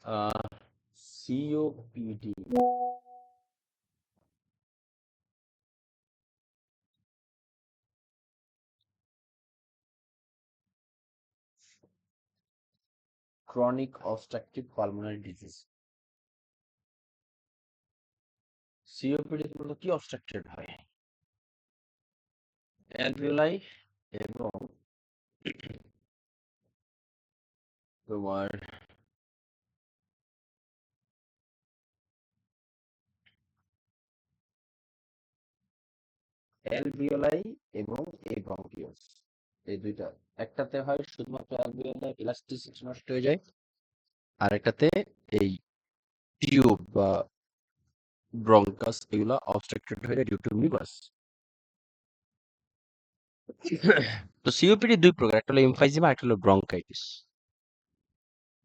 COPD, chronic obstructive pulmonary disease. COPD মূলত কি অবস্ট্রাকটেড হয়? অ্যালভিওলাই এবং তোমার অ্যালভিওলাই এবং এই ব্রঙ্কিওস, এই দুইটা। একটাতে হয় শুধুমাত্র অ্যালভিওলাই ইলাস্টিসিটি নষ্ট হয়ে যায়, আর একটাতে এই টিউব বা ব্রঙ্কাস এগুলা অবস্ট্রাক্টেড হয়ে যায় ডিউ টু মিউকাস। তো সিওপিডি দুই প্রকার, একটা হলো এমফাইজিমা, একটা হলো ব্রঙ্কাইটিস।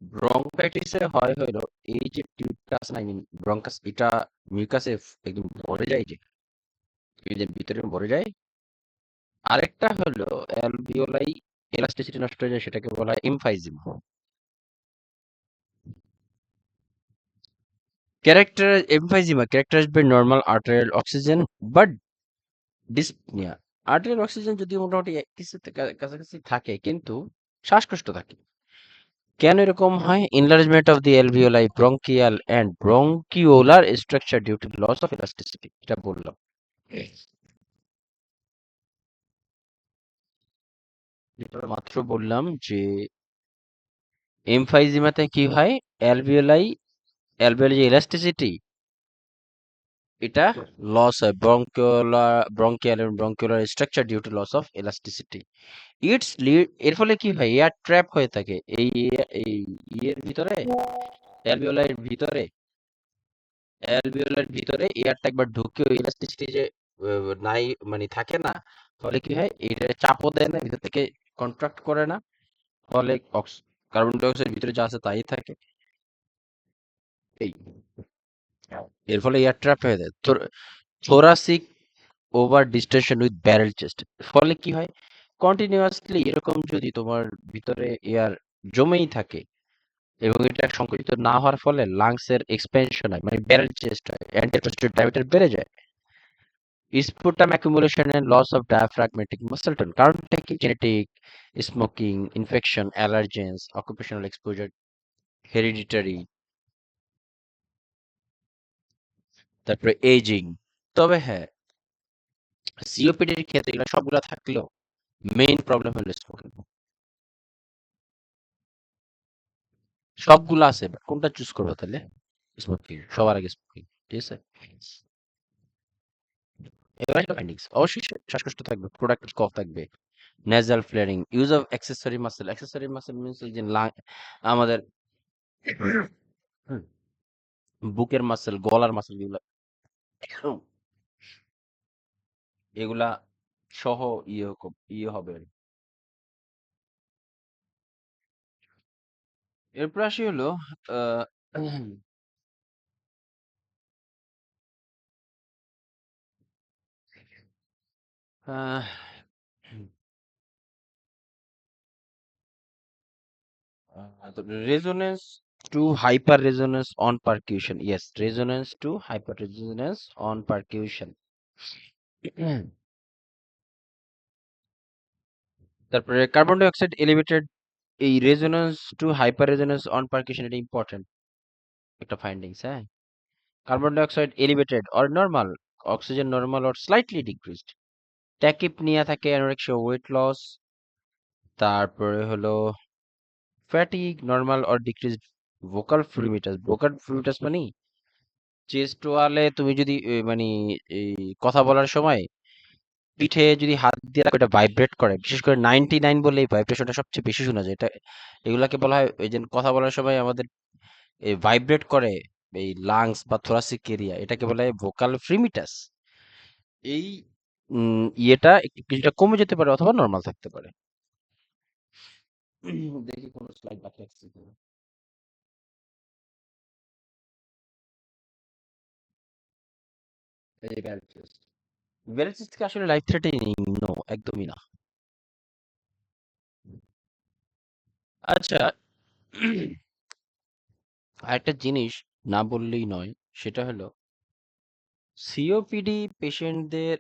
ব্রঙ্কাইটিসে হয় হলো এই যে টিউবটা আছে না, আই মিন ব্রঙ্কাস, এটা মিউকাসে একদম ভরে যায়, যে এই যে ভিতরে ভরে যায়। আরেকটা হলো অ্যালভিওলাই এলাস্টিসিটি নষ্ট হয়ে যায়, সেটাকে বলা হয় এমফাইজিমা। Emphysema characterized by normal arterial oxygen but dyspnea. Arterial oxygen যদি মোটামুটি কিছুতে কাছাকাছি থাকে, কিন্তু শ্বাসকষ্ট থাকে। কেন এরকম হয়? enlargement of the alveoli, bronchial and bronchiolar structure due to loss of elasticity, এটা বললাম। যেটা মাত্র বললাম যে এমফাইজিমাতে কি হয়, অ্যালভিওলাই অ্যালভিওলাই যে ইলাস্টিসিটি, এটা লস হয় ব্রঙ্কিয়াল এবং bronchiolar structure due to loss of elasticity. এর ফলে কি হয়, এয়ার ট্র্যাপ হয়ে থাকে এই ইয়ের ভিতরে, অ্যালভিওলার ভিতরে। এয়ারটা একবার ঢুকে ওই ইলাস্টিসিটি যে নাই মানে থাকে না, ফলে কি হয়, এটা চাপও দেয় না, ভিতর থেকে কন্ট্রাক্ট করে না, ফলে কার্বন ডাই অক্সাইড ভিতরে যা আছে তাই থাকে। এই এর ফলে এয়ার ট্র্যাপ হয়ে যায়। Thoracic over distinction with barrel chest, ফলে কি হয়, কন্টিনিউয়াসলি এরকম যদি তোমার ভিতরে এয়ার জমেই থাকে এবং এটা সংকুচিত না হওয়ার ফলে লাংসের এক্সপেনশন হয়, মানে ব্যারেল চেস্ট হয়, অ্যান্টিপ্রস্টেট ডায়ামিটার বেড়ে যায়। Sputum accumulation and loss of diaphragmatic muscle tone, কারণটা কি? Genetic, smoking, infection, allergens, occupational exposure, hereditary, তারপরে এজিং। তবে হ্যাঁ, সিওপিডির ক্ষেত্রে এগুলো সবগুলা থাকলেও মেইন প্রবলেম হলো স্মোকিং। সবগুলো আছে, বাট কোনটা চুজ করবো তাহলে? স্মোকিং, সবার আগে স্মোকিং, ঠিক আছে। এবার ফাইন্ডিংস, অবশ্যই শ্বাসকষ্ট থাকবে, প্রোডাক্টিভ কফ থাকবে, nasal flaring, use of accessory muscle, means এই যে আমাদের বুকের মাসেল, গলার মাসেল, এগুলা এগুলা সহ ইয়ে হবে আর কি। এরপর আসি হলো আহ আহ, resonance to hyper resonance on percussion, yes, resonance to hyper resonance on percussion। তারপরে কার্বন ডাই অক্সাইড এলিভেটেড, এই resonance two hyper resonance on পারকিউশন, এটা ইম্পর্টেন্ট একটা ফাইন্ডিংস, হ্যাঁ। Carbon die oxide elevated or normal, oxygen normal or slightly decreased, tachypnoea থাকে, anorexia, weight loss. তারপরে হলো fatigue normal or decreased, vocal ফ্লুইটাস মানে chest ওয়ালে তুমি যদি মানে এই কথা বলার সময় পিঠে যদি হাত দিয়ে রাখো, এটা ভাইব্রেট করে, বিশেষ করে 99 বলে এই ভাইব্রেশনটা সবচেয়ে বেশি শোনা যায়। এটা এগুলাকে বলা হয়, এই যে কথা বলার সময় আমাদের এই ভাইব্রেট করে এই লাংস বা থোরাসিক এরিয়া, এটাকে বলা হয় ভোকাল ফ্রিমিটাস। এই ইয়েটা একটু কিছুটা কমে যেতে পারে অথবা নর্মাল থাকতে পারে। দেখি কোন স্লাইড বাকি আছে কিনা। এই যে ব্যারিস্ট, ব্যারিস্টকে আসলে লাইফ থ্রেটেনিং নো, একদমই না। আচ্ছা, আরেকটা জিনিস না বললেই নয়, সেটা হলো সিওপিডি পেশেন্টদের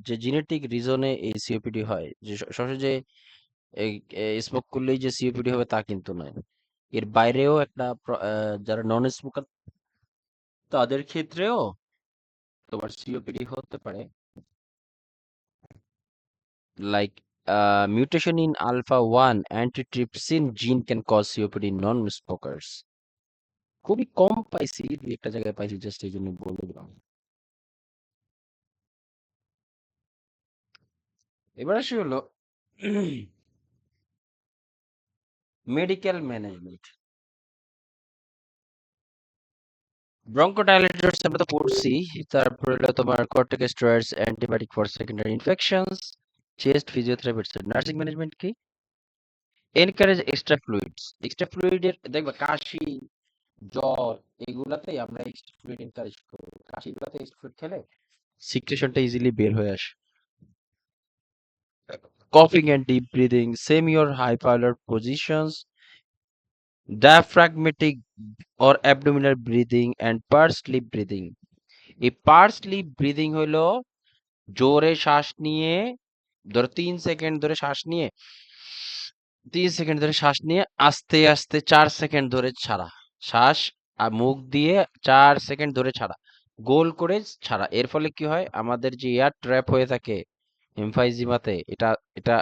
যে জেনেটিক রিজনে এই সিওপিডি হয়, যে সহজে স্মোক করলেই যে সিওপিডি হবে তা কিন্তু নয়। এর বাইরেও একটা যারা নন স্মোকার তাদের ক্ষেত্রেও তোমার সিওপিডি হতে পারে। Like mutation in alpha 1 antitrypsin gene can cause COPD in non-smokers. খুবই কম পাইছি, দুই একটা জায়গায় পাইছি, জাস্ট এই জন্য বলে দিলাম। এবার আসি হলো মেডিকেল ম্যানেজমেন্ট। ব্রঙ্কোডাইলেটরস আমরা তো পড়ছি। তারপরে হলো তোমার corticosteroids, antibiotic for secondary infections, chest physiotherapy, nursing management কি? Encourage extra fluids. এক্সট্রা ফ্লুইডের দেখবা কাশি, জ্বর, এগুলাতেই আমরা এক্সট্রা ফ্লুইড এনকারেজ করবো। কাশিগুলাতে এক্সট্রা ফ্লুইড খেলে সিক্রেশনটা ইজিলি বের হয়ে আসে। Coughing and deep breathing, same your high polar positions, diaphragmatic or abdominal breathing and pursed lip breathing. এই পার্স লিপ ব্রিদিং হলো জোরে শ্বাস নিয়ে, ধরো 3 সেকেন্ড ধরে শ্বাস নিয়ে, 3 সেকেন্ড ধরে শ্বাস নিয়ে আস্তে আস্তে 4 সেকেন্ড ধরে ছাড়া। শ্বাস আর মুখ দিয়ে 4 সেকেন্ড ধরে ছাড়া, গোল করে ছাড়া। এর ফলে কি হয়, আমাদের যে এয়ার ট্র্যাপ হয়ে থাকে এমফাইজিমাতে, এটা এটা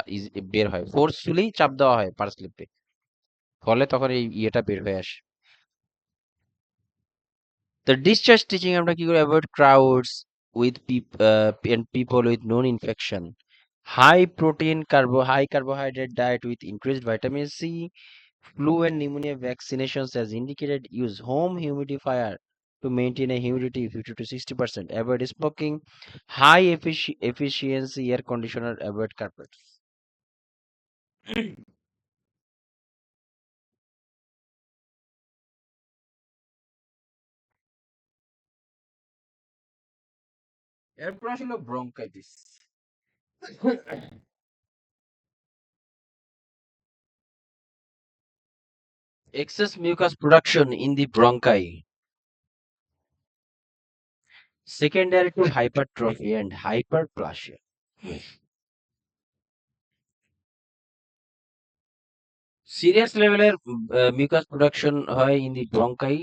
বের হয়, ফোর্সফুলি চাপ দেওয়া হয় পার স্লিপে, ফলে তখন এই ইয়েটা বের হয়ে আসে। তো ডিসচার্জ টিচিং আমরা কি করে? Avoid crowds with people with known infection, high carbohydrate diet with increased vitamin C, flu and pneumonia vaccinations as indicated, use home humidifier to maintain a humidity 50 to 60%, avoid smoking, high efficiency air conditioner, avoid carpets. এরপর আসলে bronchitis. Excess mucus production in the bronchi, secondary to hypertrophy and hyperplasia. Serious লেভেলের mucus production হয় in the ব্রঙ্কাই,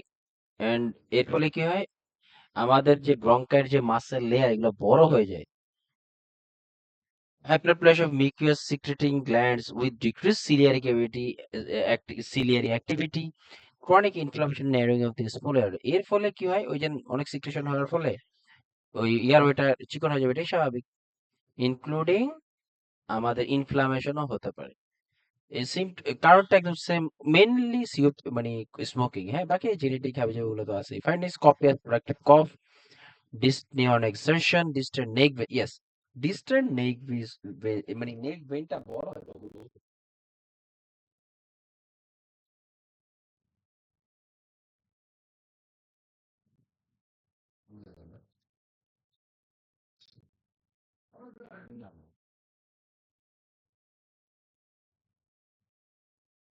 and এর ফলে কি হয়, আমাদের যে ব্রঙ্কাইয়ের যে মাসেল লেয়ার এগুলো বড় হয়ে যায়। Hyperplasia of mucus secreting glands with decreased ciliary cavity, ciliary activity, chronic inflammation, narrowing of the small air. এর ফলে কি হয়, ওই যে অনেক সিক্রেশন হওয়ার ফলে ওই ইয়ার ওইটা চিকন হয়ে যাবে, এটাই স্বাভাবিক। ইনক্লুডিং আমাদের ইনফ্লামেশনও হতে পারে। এই কারণটা একদম সেম, মেইনলি সিও মানে স্মোকিং, হ্যাঁ, বাকি জেনেটিক হ্যাবিট ওগুলো তো আছে। Find is কপিয়াস productive cough, dyspnea on exertion, distant neck vein, yes, distant neck vein, মানে নেক ভেনটা বড় হয় বাবু।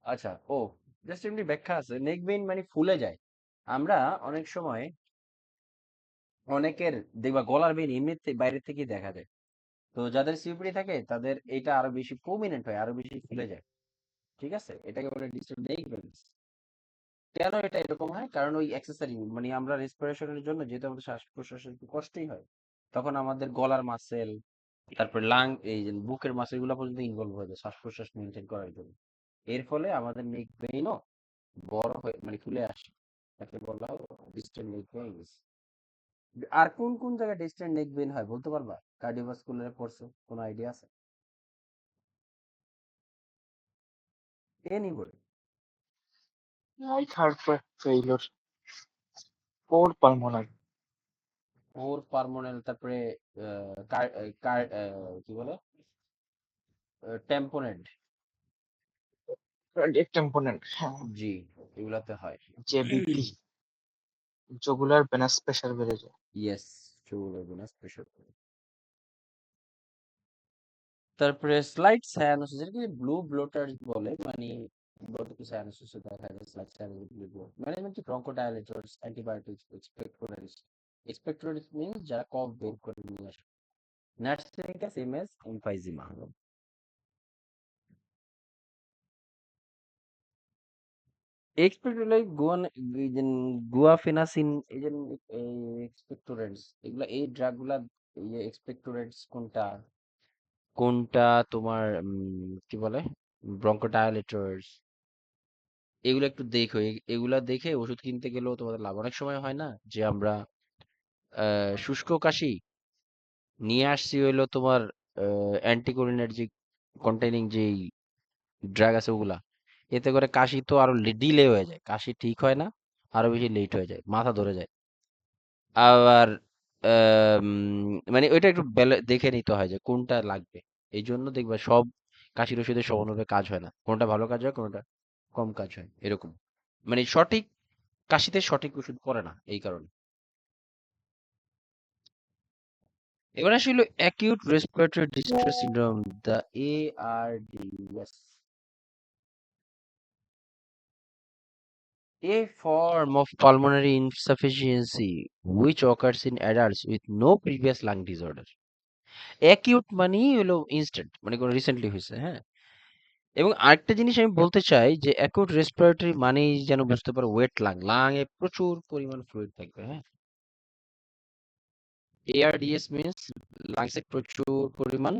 আচ্ছা, ও জাস্ট এমনি ব্যাখ্যা আছে, নেক ভেইন মানে ফুলে যায়। আমরা অনেক সময় অনেকের দেখবা গলার ভেইন এমনিতে বাইরে থেকে দেখা যায়। তো যাদের সিওপিডি থাকে তাদের এটা আরো বেশি প্রমিনেন্ট হয়, আরো বেশি ফুলে যায়। ঠিক আছে, এটাকে বলে ডিস্টাল নেক ভেইনস। কেন এটা এরকম হয়? কারণ ওই অ্যাক্সেসরি মানে আমরা রেসপিরেশনের জন্য যেহেতু আমাদের শ্বাস প্রশ্বাসের একটু কষ্টই হয়, তখন আমাদের গলার মাসেল, তারপর এই যে বুকের মাসেল গুলো পর্যন্ত ইনভলভ হয়ে যায় শ্বাস প্রশ্বাস মেনটেন করার জন্য। এর ফলে আমাদের নেক ভেইনও বড় হয়ে মানে ফুলে আসে, তাকে বলা হয় ডিস্টাল নেক ভেইনস। আর কোন কোন জায়গায় ডিস্টাল নেক ভেইন হয় বলতে পারবা? কার্ডিওভাস্কুলারে পড়ছো, কোনো আইডিয়া আছে? Anybody? Right heart failure, poor pulmonary, ওর পার্মোনাল, তারপরে কি বলে, টেম্পোনেন্ট। cardiac component, জি, এগুলাতে হয়। JVP, jugular venous pressure বেড়ে যায়। ইয়েস, সেগুলো স্পেশাল। তারপরে স্লাইড সায়ানোসিস, যেটাকে ব্লু ব্লোটার বলে, মানে Both the cyanosis দেখা যায় like cyanosis management bronchodilators antibiotics expectorates expectorates means যারা কফ বের করে নিয়ে আসে নার্সিংটা সেম এজ এমফাইজিমা এক্সপেক্টরেট লাইক গুয়াফেনাসিন এই যে এক্সপেক্টোরেন্টস এগুলা এই ড্রাগ গুলা এই এক্সপেক্টোরেন্টস কোনটা কোনটা তোমার কি বলে ব্রঙ্কোডাইলেটরস এগুলো একটু দেখো এগুলা দেখে ওষুধ কিনতে গেলেও তোমাদের লাভ অনেক সময় হয় না যে আমরা শুষ্ক কাশি নিয়ে আসছি হইলো তোমার অ্যান্টিকোলিনার্জিক কন্টেইনিং যেই ড্রাগ আছে ওগুলা এতে করে কাশি তো আরো ডিলে হয়ে যায় কাশি ঠিক হয় না আরো বেশি লেট হয়ে যায় মাথা ধরে যায় আবার আম, মানে ওইটা একটু দেখে নিতে হয় যে কোনটা লাগবে এই জন্য দেখবা সব কাশির ওষুধে সমানভাবে কাজ হয় না কোনটা ভালো কাজ হয় কোনটা কম কাজ হয় এরকম মানে সঠিক কাশিতে সঠিক ওষুধ পড়ে না এই কারণে এবার আসলে acute respiratory distress syndrome the ARDS a form of pulmonary insufficiency which occurs in adults with no previous lung disorder acute মানেই হলো ইনস্ট্যান্ট মানে কোনো রিসেন্টলি হয়েছে হ্যাঁ এবং আরেকটা জিনিস আমি বলতে চাই যে অ্যাকিউট রেসপিরেটরি মানেই যেন বুঝতে পারো ওয়েট লাং এ প্রচুর পরিমাণ ফ্লুইড থাকবে হ্যাঁ ARDS মিন্স লাংসে প্রচুর পরিমাণ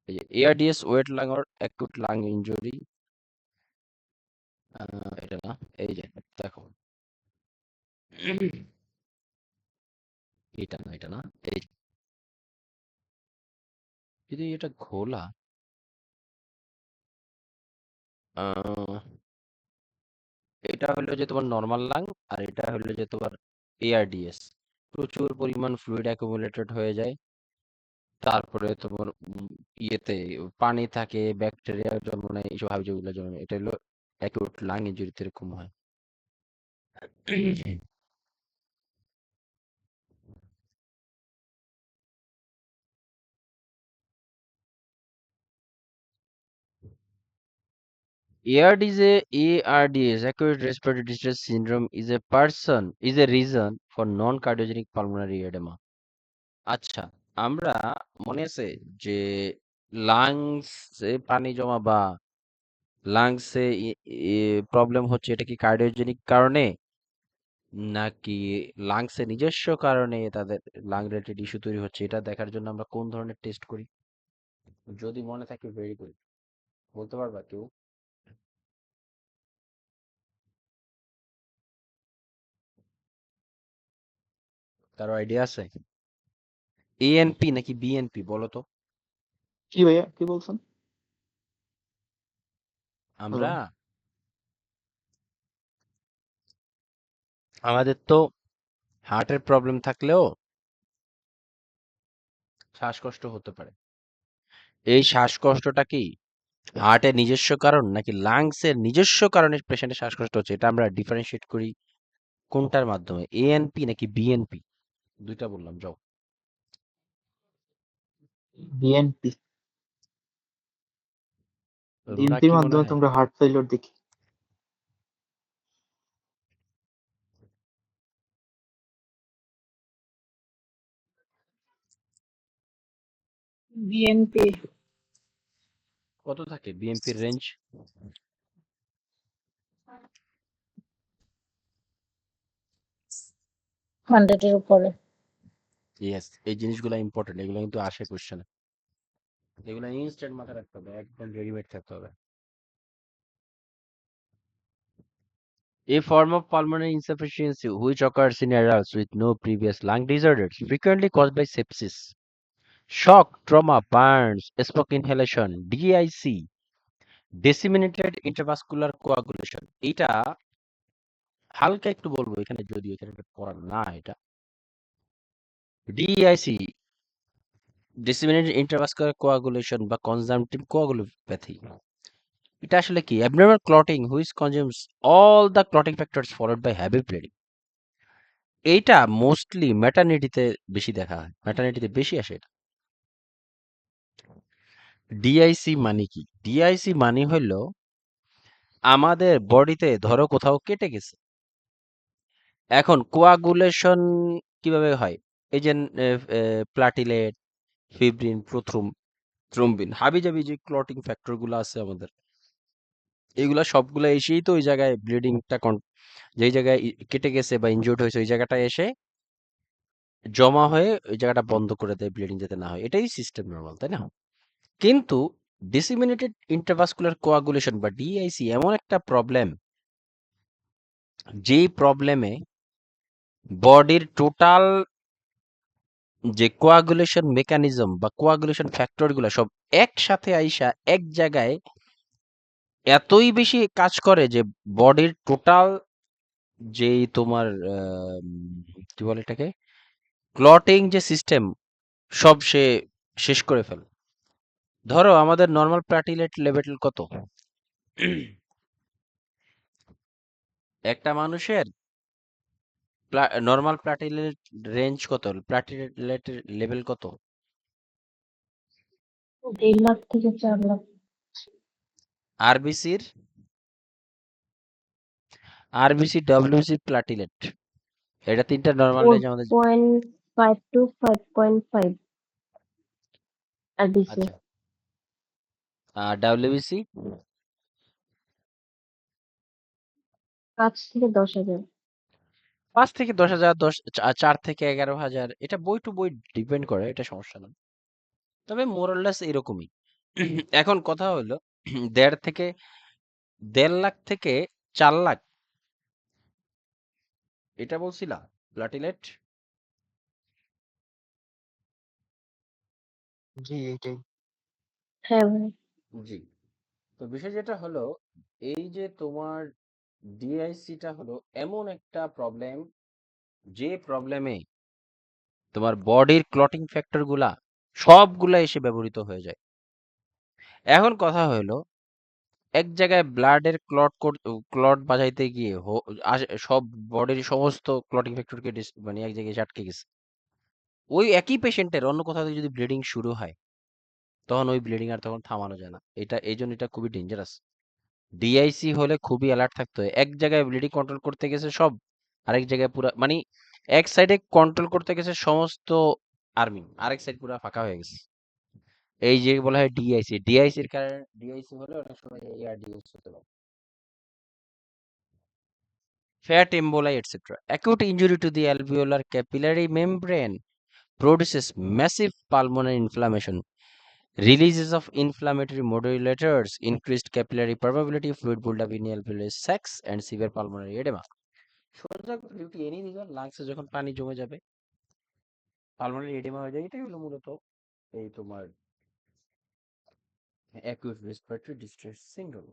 এই যে ARDS wet lung or acute lung injury এটা না এই যে দেখো এটা না এই যদি এটা ঘোলা আহ এটা হলো যে তোমার নর্মাল লাং আর এটা হলো যে তোমার ARDS প্রচুর পরিমাণ ফ্লুইড অ্যাকুমুলেটেড হয়ে যায় তারপরে তোমার ইয়েতে পানি থাকে ব্যাকটেরিয়া জন্ম নেয় এইসব হাবিজাবিগুলো জন্ম নেয় এটা হলো অ্যাকিউট লাং ইনজুরিতে এরকম হয় ARDS acute respiratory distress syndrome is a reason for non-cardiogenic pulmonary edema আচ্ছা আমরা মনে আছে যে লাংসে পানি জমা বা লাংসে প্রবলেম হচ্ছে এটা কি কার্ডিওজেনিক কারণে নাকি লাংসে নিজস্ব কারণে তাদের লাং রিলেটেড ইস্যু তৈরি হচ্ছে এটা দেখার জন্য আমরা কোন ধরনের টেস্ট করি যদি মনে থাকে ভেরি গুড বলতে পারবা কেউ কারো আইডিয়া আছে ANP নাকি BNP বলো তো কি ভাইয়া কি বলছেন? হ্যালো। আমরা আমাদের তো হার্টের প্রবলেম থাকলেও শ্বাসকষ্ট হতে পারে এই শ্বাসকষ্টটা কি হার্টের নিজস্ব কারণ নাকি লাংসের নিজস্ব কারণে পেশেন্টের শ্বাসকষ্ট হচ্ছে এটা আমরা ডিফারেন্সিয়েট করি কোনটার মাধ্যমে ANP নাকি BNP দুইটা বললাম যাও বিএনপি। রুনা বিএনপির কি মনে মাধ্যমে হয় তোমরা হার্ট ফেলিওর দেখি। বিএনপি কত থাকে বিএনপির রেঞ্জ 100 এর উপরে। ইয়েস এই জিনিসগুলো ইম্পর্টেন্ট এগুলো কিন্তু আসে কোশ্চেনে এগুলো ইনস্ট্যান্ট মাথায় রাখতে হবে একদম রেডিমেড থাকতে হবে A form of pulmonary insufficiency which occurs in adults with no previous lung disorders, frequently caused by sepsis, shock, trauma, burns, smoke inhalation, DIC, disseminated intravascular coagulation. এটা হালকা একটু বলবো এখানে যদিও এখানে পড়ার না এটা DIC disseminated intravascular coagulation বা consumptive coagulopathy এটা আসলে কি abnormal clotting which consumes all the clotting factors followed by heavy bleeding এইটা মোস্টলি ম্যাটারনিটিতে বেশি দেখা হয় ম্যাটারনিটিতে বেশি আসে এটা ডিআইসি মানে কি? ডিআইসি মানে হলো আমাদের বডিতে ধরো কোথাও কেটে গেছে, এখন কোয়াগুলেশন কিভাবে হয়? এই যে প্লাটিলেট, ফিব্রিন, থ্রোম্বিন, হাবিজাবি যে ক্লটিং ফ্যাক্টর গুলো আছে আমাদের, এগুলা সবগুলো এসেই তো ওই জায়গায় ব্লিডিংটা, যেই জায়গায় কেটে গেছে বা ইনজুর্ড হয়েছে ওই জায়গাটা এসে জমা হয়ে ওই জায়গাটা বন্ধ করে দেয়, ব্লিডিং যাতে না হয়। এটাই সিস্টেম নরমাল, তাই না? কিন্তু ডিসিমিনেটেড ইন্ট্রাভাস্কুলার কোয়াগুলেশন বা ডিআইসি এমন একটা প্রবলেম, যেই প্রবলেমে বডির টোটাল যে কোয়াগুলেশন মেকানিজম বা কোয়াগুলেশন ফ্যাক্টর গুলা সব একসাথে আইসা এক জায়গায় এতই বেশি কাজ করে যে বডির টোটাল যেই তোমার কি বলে এটাকে, ক্লটিং যে সিস্টেম, সব সে শেষ করে ফেলে। ধরো আমাদের নর্মাল প্লাটিলেট লেভেল কত? একটা মানুষের নর্মাল প্লাটিলেট রেঞ্জ কত, প্লাটিলেট লেভেল কত? 1.5 লাখ থেকে 4 লাখ। আরবিসির, আরবিসি, ডব্লিউসি, প্লাটিলেট, এটা তিনটা নর্মাল রেঞ্জ আমাদের। 4.5 to 5.5 RBC। আচ্ছা, আর ডাব্লিউবিসি? 5 থেকে 10,000। 5 থেকে 10,000, 4 থেকে 11,000, এটা বই টু বই ডিপেন্ড করে, এটা সমস্যা না, তবে মোরলেস এরকমই। এখন কথা হলো 1.5 থেকে 4 লাখ, এটা বলছিলা প্লাটিলেট। জি এইটাই। হ্যাঁ ভাই। জি, তো বিষয় যেটা হলো, এই যে তোমার ডিআইসিটা হলো এমন একটা প্রবলেম, যে প্রবলেমে তোমার বডির ক্লটিং ফ্যাক্টর গুলা সবগুলা এসে ব্যবহৃত হয়ে যায়। এখন কথা হলো, এক জায়গায় ব্লাডের ক্লট বাজাইতে গিয়ে সব বডির সমস্ত ক্লটিং ফ্যাক্টরকে মানে এক জায়গায় এসে আটকে গেছে। ওই একই পেশেন্টের অন্য কোথাও থেকে যদি ব্লিডিং শুরু হয়, তখন ওই ব্লিডিং আর তখন থামানো যায় না। এটা এই জন্য এটা খুবই ডেঞ্জারাস। ডিআইসি হলে খুবই অ্যালার্ট থাকতে হয়। এক জায়গায় ব্লিডিং কন্ট্রোল করতে গেছে সব, আরেক জায়গায় পুরা মানে এক সাইডে কন্ট্রোল করতে গেছে সমস্ত আর্মি, আরেক সাইড পুরা ফাঁকা হয়ে গেছে। এই যে বলা হয় ডিআইসি, ডিআইসির কারণে, ডিআইসি হলে অনেক সময় এআরডিএস হতে পারে, fat emboli, etc. Acute injury to the alveolar capillary membrane produces massive pulmonary inflammation. Releases of inflammatory modulators, increased capillary permeability, fluid buildup in alveolar sacs, and severe pulmonary edema. সোজা duty any দিকে লাংসে যখন পানি জমে যাবে, pulmonary oedema হয়ে যায়, এটাই হলো মূলত এই তোমার অ্যাকিউট রেসপিরেটরি ডিস্ট্রেস সিন্ড্রোম।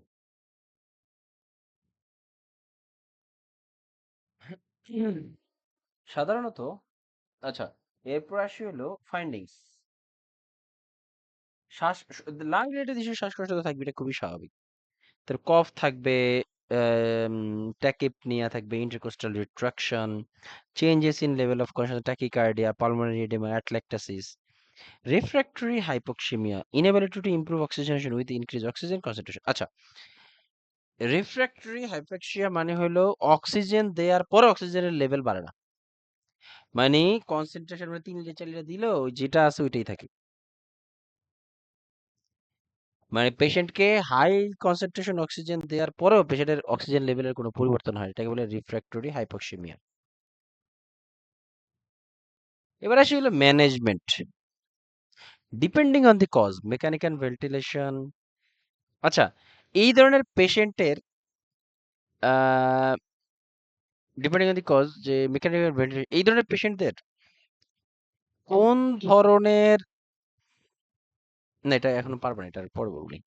সাধারণত, আচ্ছা, এরপর আসি হলো ফাইন্ডিংস। শ্বাস, লাং রিলেটেড ইস্যু, শ্বাসকষ্ট তো থাকবে, এটা খুবই স্বাভাবিক। তার কফ থাকবে, ট্যাকিপনিয়া থাকবে, intercostal retraction, changes in level of consciousness, tachycardia, pulmonary oedema, atelectasis, refractory hypoxaemia, inability to improve oxygenation with increase oxygen concentration. আচ্ছা, রিফ্র্যাক্টরি হাইপোক্সিয়া মানে হলো অক্সিজেন দেওয়ার পরে অক্সিজেনের লেভেল বাড়ে না, মানে কনসেন্ট্রেশন মানে 3 লিটার 4 লিটার দিল, যেটা আছে ওইটাই থাকে। মানে পেশেন্টকে হাই কনসেন্ট্রেশন অক্সিজেন দেওয়ার পরেও পেশেন্টের অক্সিজেন লেভেলের কোনো পরিবর্তন হয়, এটাকে বলে রিফ্র্যাক্টরি হাইপোক্সিমিয়া। এবার আসি হলো management. Depending on the cause, mechanical ventilation. আচ্ছা, এই ধরনের পেশেন্টের ডিপেন্ডিং অন দি কজ, যে মেকানিক্যাল ভেন্টিলেশন, এই ধরনের পেশেন্টদের কোন ধরনের, না এটা এখনো পারবো না, এটার পরে বলবি।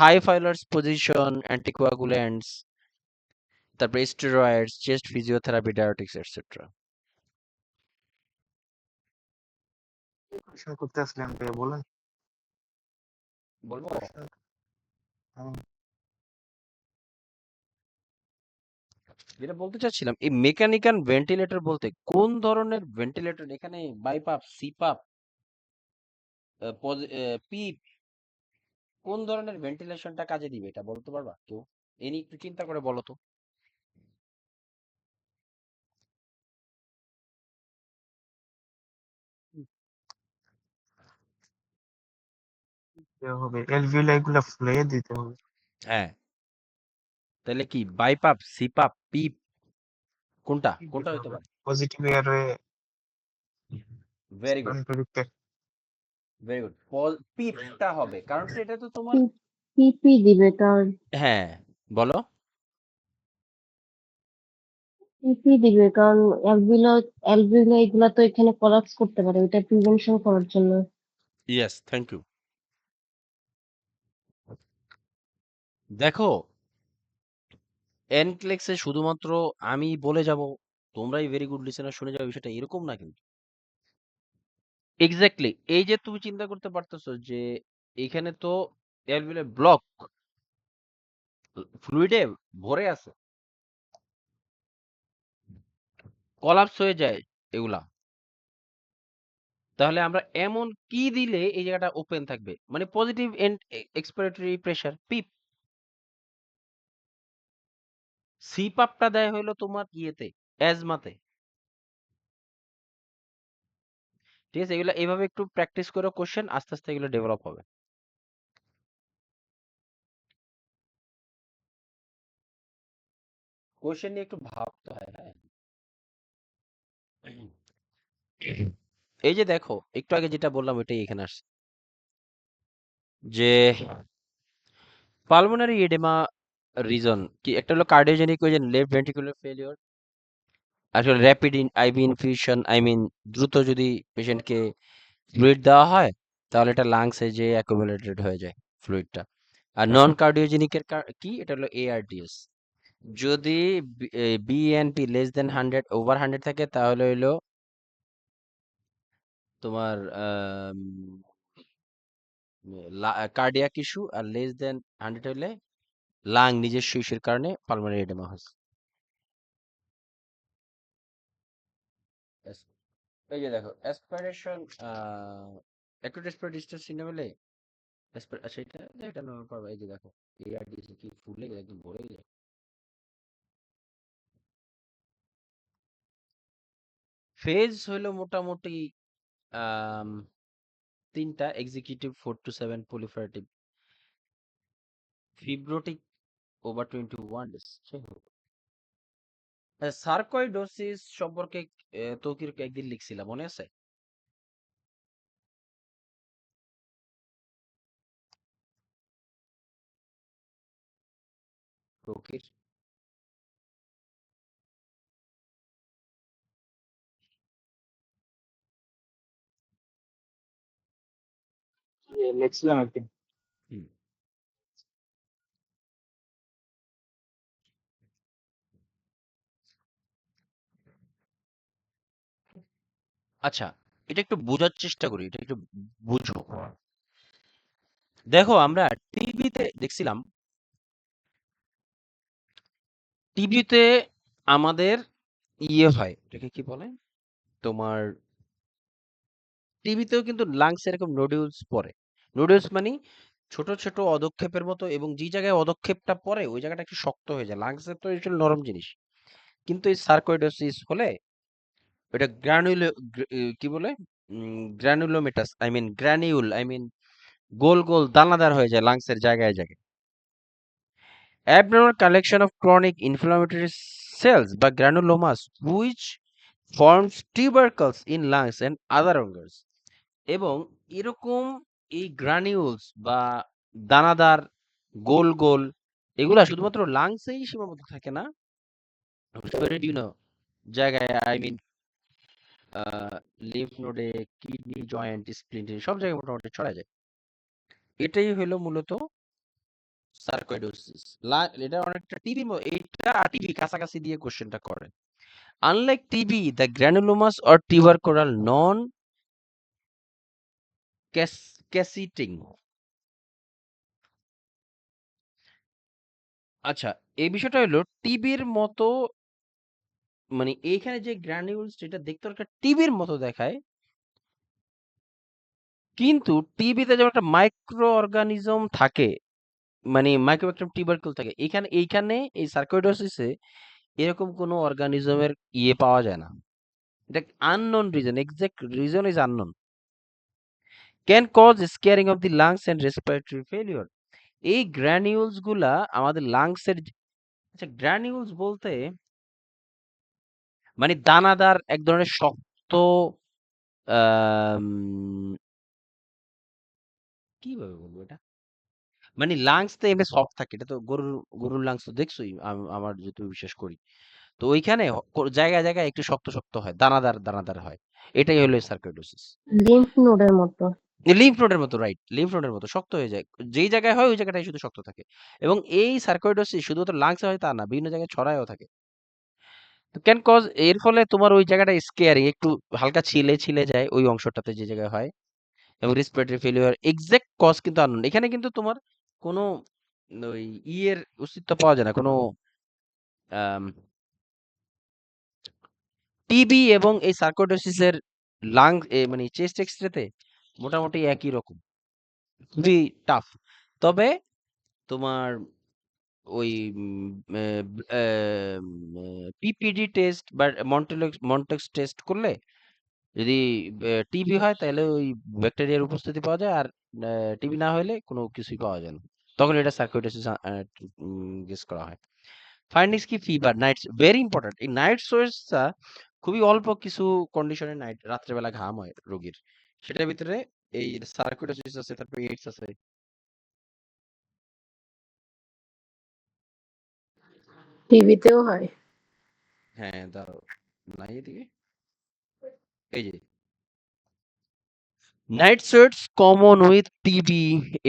হাই ফাইলার্স পজিশন, অ্যান্টিকোয়াগুল্যান্টস, তারপরে steroids, chest physiotherapy, diabetics, etcetera. Question করতে আসলেন ভাইয়া, বলেন। বলবো, কোয়েশ্চেন। যেটা বলতে চাচ্ছিলাম, এই মেকানিক্যাল ভেন্টিলেটর বলতে কোন ধরনের ভেন্টিলেটর, এখানে বাইপাপ, সিপাপ, পিপ, কোন ধরনের ভেন্টিলেশনটা কাজে দিবে এটা বলতে পারবা কেউ? এ নিয়ে একটু চিন্তা করে বলো তো। দিতে হবে, এলভিওলাই গুলা ফুলিয়ে দিতে হবে। হ্যাঁ, তাহলে কি বাইপাপ, সিপাপ, পিপ, কোনটা কি কোনটা দিতে হইতে হবে? পারে? পজিটিভ এয়ারে ভেরি গুড, স্পন্টরিক্টে। Very good. পিপটা হবে কারণ এটা তো তোমার। পিপি দিবে কারণ হ্যাঁ, বলো। পিপি দিবে কারণ অ্যালভিউলা এগুলা তো এখানে কোলাপস করতে পারে, ওইটা প্রিভেনশন করার জন্য। Yes, thank you. দেখো, এনক্লেক্সে শুধুমাত্র আমি বলে যাব, তোমরাই ভেরি গুড লিসেনার শুনে যাবে, বিষয়টা এরকম না কিন্তু। এক্স্যাক্টলি, এই যে তুমি চিন্তা করতে পারতেছো যে এখানে তো অ্যালভিউলার ব্লক ফ্লুইডে ভরে আছে, কলাপস হয়ে যায় এগুলা। তাহলে আমরা এমন কি দিলে এই জায়গাটা ওপেন থাকবে, মানে পজিটিভ এন্ড এক্সপিরেটরি প্রেসার পিপ। সিপাপটা দেয় হলো তোমার ইয়েতে, অ্যাজমাতে। ঠিক আছে, এগুলো এইভাবে একটু প্র্যাকটিস করো, কোশ্চেন আস্তে আস্তে এগুলো ডেভেলপ হবে। কোশ্চেন নিয়ে একটু ভাবতে হয়, হ্যাঁ। এই যে দেখো, একটু আগে যেটা বললাম ওইটাই এখানে আসছে, যে পালমোনারি এডেমা রিজন কি, একটা হলো কার্ডিওজেনিক ওই যে লেফট ভেন্ট্রিকুলার ফেলিওর, আসলে rapid IV infusion, I mean দ্রুত যদি পেশেন্টকে ফ্লুইড দেওয়া হয় তাহলে এটা লাংসে যে অ্যাকুমুলেটেড হয়ে যায় ফ্লুইডটা। আর নন কার্ডিওজেনিকের কি, এটা হলো এআরডিএস। যদি বিএনপি লেস দেন 100 ওভার 100 থাকে তাহলে হইলো তোমার কার্ডিয়াক ইস্যু, আর লেস দেন 100 হলে লাং নিজস্ব ইস্যুর কারণে পালমোনারি এডেমা হচ্ছে। Yes. এই যে দেখো aspiration, acute respiratory distress syndrome হলে আচ্ছা এটা এটা নরমাল পাবে। এই যে দেখো এআরডিএস কি ফুলে একদম ভরে যায়। ফেজ হলো মোটামুটি আম, তিনটা executive 4 to 7 proliferative fibrotic over 21 days। Sarcoidosis সম্পর্কে তৌকির একদিন লিখছিলাম, মনে আছে? তৌকির, লিখছিলাম একদিন। হুম। আচ্ছা, এটা একটু বোঝার চেষ্টা করি, এটা একটু বুঝো। দেখো আমরা টিভিতে দেখছিলাম, টিভিতে আমাদের ইয়ে হয়, এটাকে কি বলে তোমার, টিভিতেও কিন্তু লাংস এরকম নোডিউলস পড়ে। নোডিউলস মানে ছোট ছোট অধক্ষেপের মতো, এবং যে জায়গায় অধক্ষেপটা পড়ে ওই জায়গাটা একটু শক্ত হয়ে যায়। লাংসের তো আসলে নরম জিনিস, কিন্তু এই সার্কোইডোসিস হলে ওটা কি বলে, গ্রানুলোমেটাস, আই মিন গ্রানিউল, আই মিন গোল গোল দানাদার হয়ে যায় লাংসের জায়গায় জায়গায়। Abnormal collection of chronic inflammatory cells বা granulomas which forms tubercles in lungs and other organs। এবং এরকম এই গ্রানিউলস বা দানাদার গোল গোল এগুলা শুধুমাত্র লাংসেই সীমাবদ্ধ থাকে না, শরীরের বিভিন্ন জায়গায়, আই মিন লিম্ফ নোডে, কিডনি, জয়েন্ট, স্প্লিন, সব জায়গায় মোটামুটি ছড়ায় যায়। এটাই হলো মূলত সার্কোইডোসিস। এটা অনেকটা টিবি, এটা টিবি কাছাকাছি দিয়ে কোশ্চেনটা করে। Unlike TB, the granulomas or tubercular non caseating. আচ্ছা, এই বিষয়টা হলো টিবির মতো, মানে এইখানে যে গ্রানিউলস যেটা দেখতে একটা টিবির মতো দেখায়, কিন্তু টিবিতে যেমন একটা মাইক্রো অর্গানিজম থাকে, মানে মাইক্রোব্যাকটেরিয়াম টিউবারকুল থাকে, এইখানে এই সার্কোইডোসিসে এরকম কোনো অর্গানিজমের পাওয়া যায় না। এটা unknown reason, exact reason is unknown. Can cause scarring of the lungs and respiratory failure. এই গ্র্যানিউলস গুলা আমাদের লাংসের, আচ্ছা গ্র্যানিউলস বলতে মানে দানাদার এক ধরনের শক্ত, আম, কিভাবে বলবো এটা, মানে লাংস তো এমনি সফট থাকে, এটা তো গরুর লাংস তো দেখছোই, আমার যেহেতু বিশ্বাস করি, তো ওইখানে জায়গায় জায়গায় একটু শক্ত শক্ত হয়, দানাদার দানাদার হয়, এটাই হলো সার্কোইডোসিস। লিম্ফ নোডের মতো। লিম্ফ নোডের মতো, রাইট, লিম্ফ নোডের মতো শক্ত হয়ে যায়, যেই জায়গায় হয় ওই জায়গাটাই শুধু শক্ত থাকে। এবং এই সার্কোইডোসিস শুধুমাত্র লাংসে হয় তা না, বিভিন্ন জায়গায় ছড়ায়ও থাকে। তো ক্যান কজ, এর ফলে তোমার ওই জায়গাটা স্কেয়ারিং, একটু হালকা ছিলে ছিলে যায় ওই অংশটাতে যে জায়গায় হয়, এবং রেসপিরেটরি ফেলিওর এক্সাক্ট কজ কিন্তু আননোন। এখানে কিন্তু তোমার কোনো ওই ইয়ের অস্তিত্ব পাওয়া যায় না, কোনো টিবি এবং এই সার্কোইডোসিসের লাং মানে চেস্ট এক্সরেতে মোটামুটি একই রকম, খুবই টাফ। তবে তোমার ওই পিপিডি টেস্ট বা মন্টেক্স টেস্ট করলে যদি টিবি হয় তাহলে ওই ব্যাকটেরিয়ার উপস্থিতি পাওয়া যায়, আর টিবি না হলে কোনো কিছুই পাওয়া যায় না, তখন এটা সার্কোইডোসিস গেস করা হয়। ফাইন্ডিংস কি, ফিভার, নাইট, ভেরি ইম্পর্টেন্ট। এই নাইট সোয়েটসটা খুবই অল্প কিছু কন্ডিশনে রাত্রেবেলা ঘাম হয় রোগীর, সেটার ভিতরে এই সার্কোইডোসিস আছে, তারপরে এইডস আছে। টিভিতেও হয়। হ্যাঁ দাঁড়াও, নাই এদিকে, এই যে night sweats common with TB,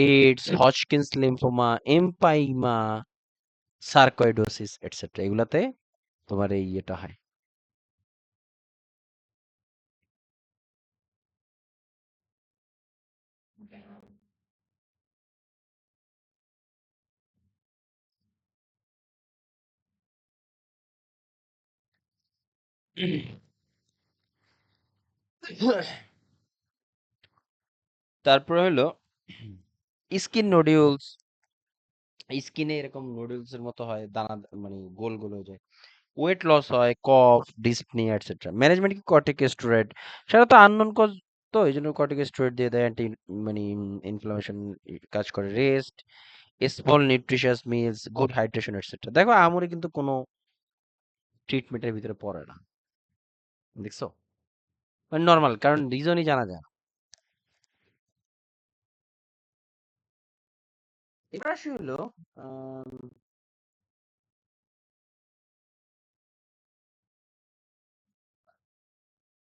AIDS, Hodgkin's lymphoma, empyema, sarcoidosis etcetera, এগুলাতে তোমার এই এটা হয়। তারপরে হলো স্কিন নোডিউলস, স্কিনে এরকম নুডলস এর মতো হয়, দানা মানে গোল গোল হয়ে যায়। ওয়েট লস হয়, কফ, ডিসপ্নিয়া এটসেট্রা। ম্যানেজমেন্ট কি, কর্টিকোস্টেরয়েড, সেটা তো আননোন কজ, তো এই জন্য কর্টিকোস্টেরয়েড দিয়ে দেয়, অ্যান্টি মানে ইনফ্লামেশন কাজ করে। Rest, small nutritious meals, good hydration etcetera. দেখো আমরে কিন্তু কোনো ট্রিটমেন্টের ভিতরে পড়ে না, দেখছো, মানে নর্মাল, কারণ রিজনই জানা যায় না। এবার আসি হলো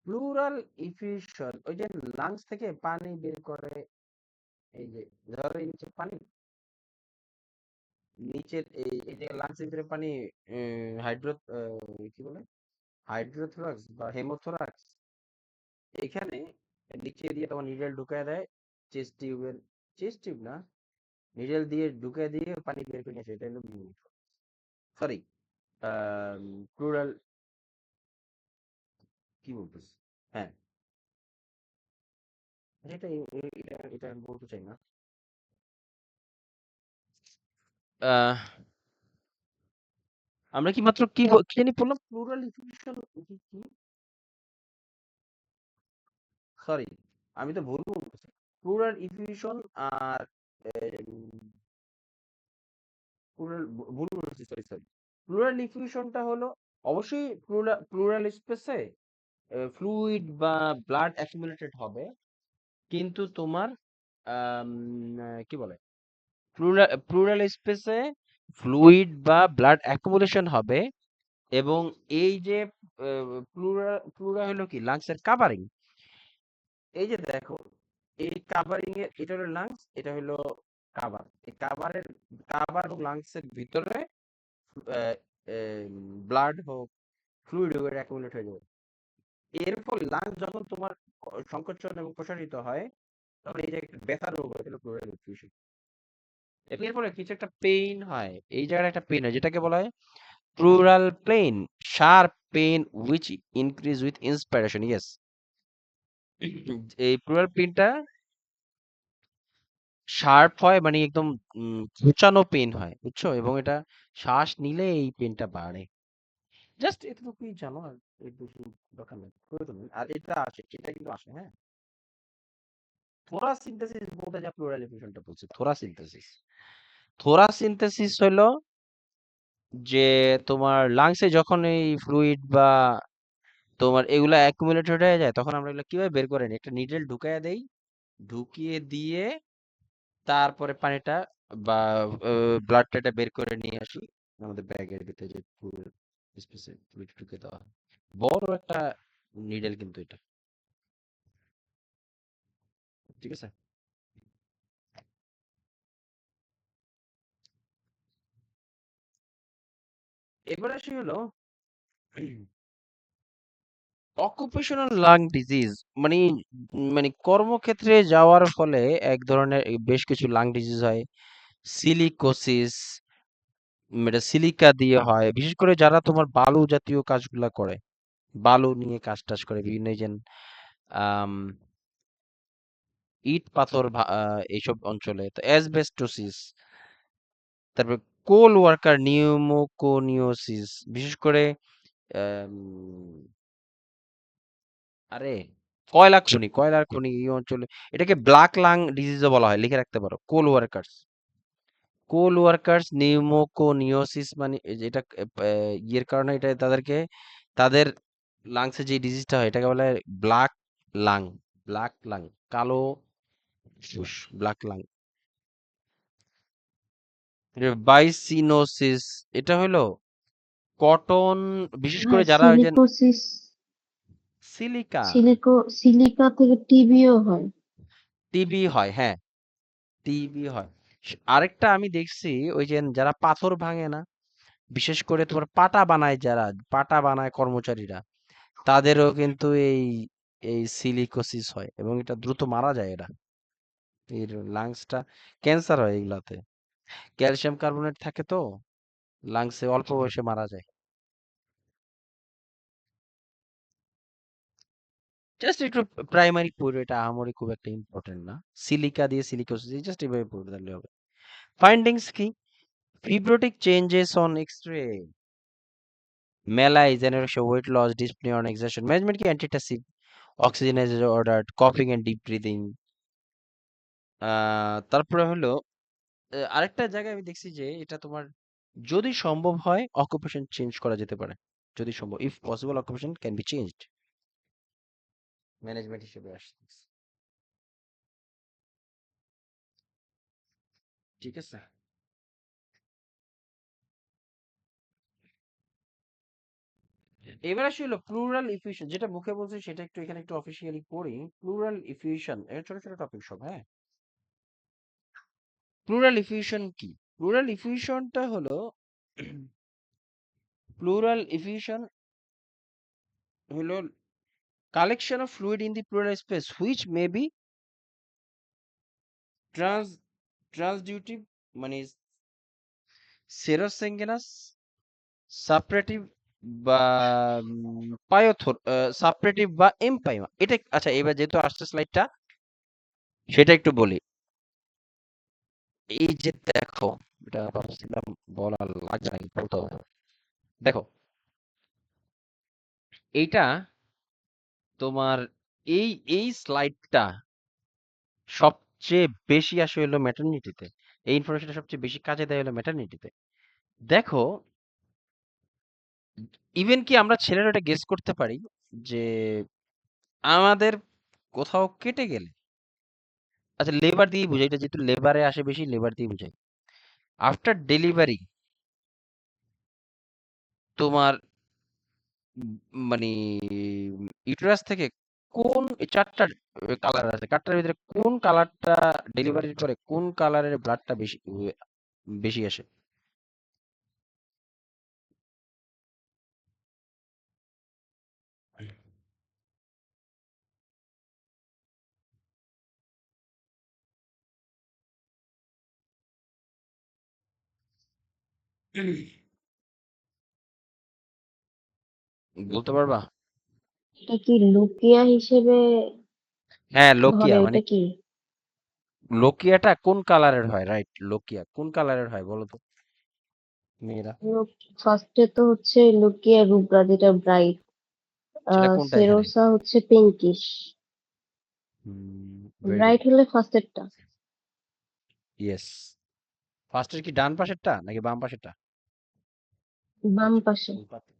প্লুরাল ইফিউশন, ওই যে লাংস থেকে পানি বের করে, এই যে ধরো এই নিচে পানি, নিচের এই যে লাংসের ভিতরে পানি, হাইড্রো কি বলে, হাইড্রোথোরাক্স বা হেমোথোরাক্স, এখানে নিচে দিয়ে তোমার নিডেল ঢুকায় দেয়, চেস্ট টিউবের, চেস্ট টিউব না, নিডেল দিয়ে ঢুকায় দিয়ে পানি বের করে নিয়ে আসে, এটা হলো সরি প্লুরাল, কি বলতেছি, হ্যাঁ এটা এটা এটা আমি বলতে চাই না। আহ, আমরা কি মাত্র কি জানি বললাম, প্লুরাল ইফিউশন, কি কি, সরি আমি তো ভুল বলতেছি, প্লুরাল ইফিউশন আর প্লুরাল, ভুল বলছি, সরি সরি। প্লুরাল ইফিউশনটা হলো অবশ্যই প্লুরাল স্পেসে ফ্লুইড বা ব্লাড অ্যাকুমুলেটেড হবে, কিন্তু তোমার আম, কি বলে, প্লুরাল স্পেসে ফ্লুইড বা ব্লাড অ্যাকুমুলেশন হবে, এবং এই যে প্লুরা হলো কি লাংসের কাভারিং, এই যে দেখো এই কাভারিং এর, এটা হলো লাংস, এটা হলো কাভার, এই কাভার এবং লাংসের ভিতরে ব্লাড হোক, ফ্লুইড হোক, এটা অ্যাকুমুলেট হয়ে যাবে। এর ফলে লাংস যখন তোমার সংকোচন এবং প্রসারিত হয়, তখন এই যে একটা ব্যথা রোগ হয়, এটা হলো প্লুরাল ইনফিউশন। এর ফলে কিছু একটা পেইন হয়, এই জায়গায় একটা পেইন হয়, যেটাকে বলা হয় plural pain, sharp pain which increase with inspiration, yes. এই প্লুরাল পেইনটা শার্প হয়, মানে একদম ঘুচানো পেন হয়, বুঝছো? এবং এটা শ্বাস নিলে এই পেনটা বাড়ে। জাস্ট এতটুকুই জানো, আর এর বেশি দরকার নেই, প্রয়োজন নেই। আর এটা আসে, এটা কিন্তু আসে, হ্যাঁ। থোরাসিনথেসিস বলতে যা প্লুরাল এফিউশনটা বলছি, থোরাসিনথেসিস। থোরাসিনথেসিস হলো যে তোমার লাংসে যখন এই ফ্লুইড বা তোমার এগুলা অ্যাকুমুলেটেড হয়ে যায়, তখন আমরা এগুলো কিভাবে বের করে নিই? একটা নিডেল ঢুকাইয়া দেই, ঢুকিয়ে দিয়ে তারপরে পানিটা বা ব্লাডটা এটা বের করে নিয়ে আসি আমাদের ব্যাগের ভিতরে, যে ফ্লুইড ঢুকে দেওয়া হয়। বড় একটা নিডেল কিন্তু এটা, ঠিক আছে? এবার আসি হলো অকুপেশনাল লাং ডিজিজ, মানে মানে কর্মক্ষেত্রে যাওয়ার ফলে এক ধরনের বেশ কিছু লাং ডিজিজ হয়। সিলিকোসিস, এটা সিলিকা দিয়ে হয়, বিশেষ করে যারা তোমার বালু জাতীয় কাজগুলা করে, বালু নিয়ে কাজ টাজ করে, বিভিন্ন এই যে আম, ইট পাথর এইসব অঞ্চলে। তো অ্যাসবেস্টোসিস, তারপর কোল ওয়ার্কার নিউমোকোনিওসিস, বিশেষ করে আম, আরে কয়লার খনি এই অঞ্চলে, এটাকে ব্ল্যাক লাং ডিজিজও বলা হয়, লিখে রাখতে পারো। কোল ওয়ার্কার্স নিউমোকোনিওসিস, মানে এই যে এটা ইয়ের কারণে, এটা তাদেরকে তাদের লাংসে যে ডিজিজটা হয় এটাকে বলে ব্ল্যাক লাং। ব্ল্যাক লাং, কালো ফুস, ব্ল্যাক লাং। বাইসিনোসিস, এটা হলো কটন, বিশেষ করে হ্যাঁ, যারা ওই যে সিলিকোসিস, সিলিকা, সিলিকা থেকে টিবিও হয়। টিবি হয়, হ্যাঁ, টিবি হয়। আরেকটা আমি দেখছি, ওই যে যারা পাথর ভাঙে না, বিশেষ করে তোমার পাটা বানায়, যারা পাটা বানায় কর্মচারীরা, তাদেরও কিন্তু এই এই সিলিকোসিস হয়, এবং এটা দ্রুত মারা যায় এরা, এর লাংসটা ক্যান্সার হয় এগুলাতে। ক্যালসিয়াম কার্বনেট থাকে তো লাংসে, অল্প বয়সে মারা যায়। জাস্ট একটু প্রাইমারি পড়বে, এটা আহামরি খুব একটা ইম্পর্টেন্ট না। সিলিকা দিয়ে সিলিকোসিস, জাস্ট এভাবে পড়ে তাহলে হবে। ফাইন্ডিংস কি? Fibrotic changes on X-ray, malaise, anorexia, weight loss, dyspnea on exertion, management কি antitussive, oxygen is ordered, coughing and deep breathing। তারপরে হলো আরেকটা জায়গায় আমি দেখছি যে এটা তোমার যদি সম্ভব হয় অকুপেশন চেঞ্জ করা যেতে পারে, যদি সম্ভব, if possible occupation can be changed, management হিসেবে আসছে, ঠিক আছে? এবার আসি হলো প্লুরাল ইফিউশন, যেটা মুখে বলছি সেটা একটু এখানে একটু অফিসিয়ালি পড়ি। প্লুরাল ইফিউশন, এটা ছোট ছোট টপিক সব, হ্যাঁ। প্লুরাল ইফিউশন কি? প্লুরাল ইফিউশনটা হলো প্লুরাল ইফিউশন হলো collection of fluid in the pleural space which may be trans transudative, মানে সেরোসেঙ্গেনাস, সাপ্রেটিভ বা পায়োথোর, সাপ্রেটিভ বা এমপাইমা, এটা আচ্ছা। এবার যেহেতু আসছে স্লাইডটা, সেটা একটু বলি। এই যে দেখো, এটা ভাবছিলাম বলা লাগে নাকি, বলতে হবে। দেখো, এইটা তোমার এই এই স্লাইডটা সবচেয়ে বেশি আসে হলো ম্যাটারনিটিতে, এই ইনফরমেশনটা সবচেয়ে বেশি কাজে দেয় হলো ম্যাটারনিটিতে। দেখো, ইভেন কি আমরা ছেলেরা এটা গেস করতে পারি যে আমাদের কোথাও কেটে গেলে, আচ্ছা লেবার দিয়ে বুঝাই, এটা যেহেতু লেবারে আসে বেশি, লেবার দিয়ে বুঝাই। আফটার ডেলিভারি তোমার মানে ইউটেরাস থেকে কোন এই চারটা কালার আছে, চারটার ভিতরে কোন কালারটা ডেলিভারির পরে কোন কালারের ব্লাডটা বেশি বেশি আসে? বলতে পারবা? এটা কি লুকিয়া হিসেবে হ্যাঁ, লোকিয়া, ধরে? মানে এটা কি? লোকিয়াটা কোন কালারের হয়? রাইট, লোকিয়া কোন কালারের হয় বলো তো মেয়েরা? ফার্স্টে তো হচ্ছে লুকিয়া রুব্রা, যেটা ব্রাইট। সেটা কোনটা এখানে? সেরোসা হচ্ছে পিঙ্কিশ। Very good. ব্রাইট হলে ফার্স্টেরটা। ইয়েস। ফার্স্টের কি ডান পাশেরটা নাকি বাম পাশেরটা? বাম পাশে। কোন পাশে?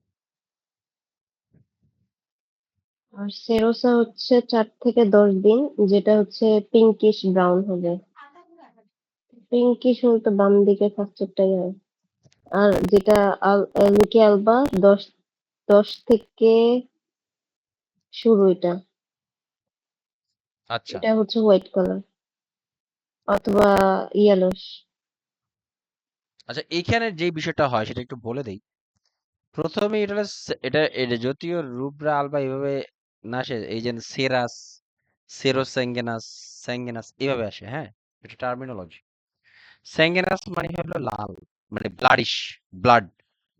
আর সেরোসা হচ্ছে 4 থেকে 10 দিন, যেটা হচ্ছে পিঙ্কিশ ব্রাউন হবে। পিঙ্কিশ হলে তো বাম দিকে ফার্স্টেরটাই হয়। আর যেটা লুকিয়া আলবা 10 থেকে শুরু এটা। আচ্ছা এটা হচ্ছে হোয়াইট কালার অথবা ইয়েলোস। আচ্ছা, এখানে যে বিষয়টা হয় সেটা একটু বলে দেই। প্রথমে এটা হলো এটা যদিও রুব্রা আলবা এইভাবে না আসে, এই যে সেরাস, সেরোস্যাঙ্গেনাস, স্যাঙ্গেনাস এইভাবে আসে, হ্যাঁ, এটা টার্মিনোলজি। স্যাঙ্গেনাস মানে হলো লাল, মানে ব্লাডিশ, ব্লাড,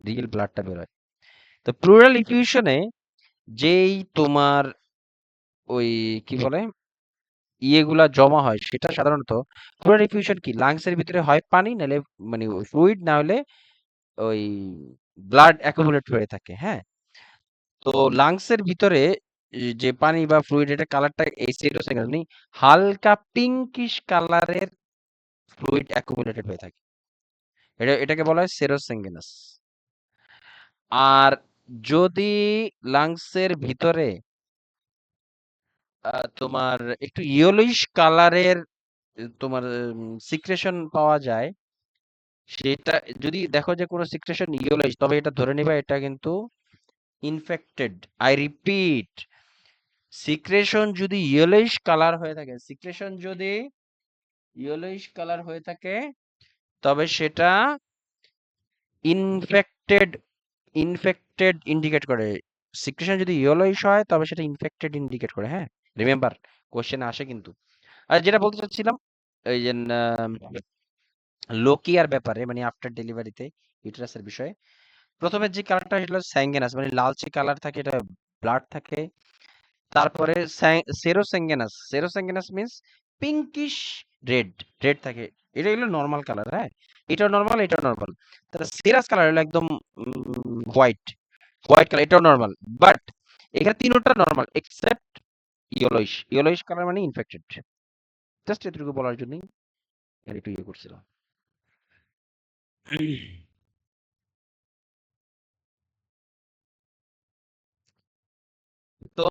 রিয়েল ব্লাডটা বেরোয়। তো প্লুরাল ইকুয়েশনে যেই তোমার ওই কি বলে ইয়েগুলা জমা হয় সেটা সাধারণত প্লুরাল ইকুয়েশন কি লাংসের ভিতরে হয় পানি, নাহলে মানে ফ্লুইড, না হলে ওই ব্লাড অ্যাকুমুলেট হয়ে থাকে, হ্যাঁ। তো লাংসের ভিতরে যে পানি বা ফ্লুইড, এটা কালারটা এই সেরোসেঙ্গেনাস মানে হালকা পিঙ্কিশ কালারের ফ্লুইড অ্যাকুমুলেটেড হয়ে থাকে, এটাকে বলা হয় সেরোসেঙ্গেনাস। আর যদি লাংসের ভিতরে তোমার একটু ইয়েলোইশ কালারের তোমার সিক্রেশন পাওয়া যায়, সেটা যদি দেখো যে কোনো সিক্রেশন ইয়েলোইশ, তবে এটা ধরে নিবা এটা কিন্তু ইনফেক্টেড। আই রিপিট, সিক্রেশন যদি ইয়েলোইশ কালার হয়ে থাকে, সিক্রেশন যদি ইয়েলোইশ কালার হয়ে থাকে, তবে সেটা ইনফেক্টেড, ইনফেক্টেড ইন্ডিকেট করে। সিক্রেশন যদি ইয়েলোইশ হয় তবে সেটা ইনফেক্টেড ইন্ডিকেট করে, হ্যাঁ। রিমেম্বার, কোশ্চেনে আসে কিন্তু। আর যেটা বলতে চাচ্ছিলাম, এই যে লোকিয়ার ব্যাপারে, মানে আফটার ডেলিভারিতে ইউটেরাসের বিষয়ে, প্রথমে যে কালারটা সেটা হলো স্যাঙ্গেনাস, মানে লালচে কালার থাকে, এটা ব্লাড থাকে। তারপরে সেরোস্যাঙ্গেনাস, সেরোস্যাঙ্গেনাস মিন্স পিঙ্কিশ রেড, রেড থাকে। এটা হলো নর্মাল কালার, হ্যাঁ, এটাও নর্মাল, এটাও নর্মাল। তাহলে সেরাস কালার হলো একদম হোয়াইট, হোয়াইট কালার, এটাও নর্মাল। বাট এখানে তিনটা normal except yellowish, yellowish colour মানে ইনফেক্টেড। জাস্ট এটুকু বলার জন্যই আর একটু ইয়ে করছিলাম। তো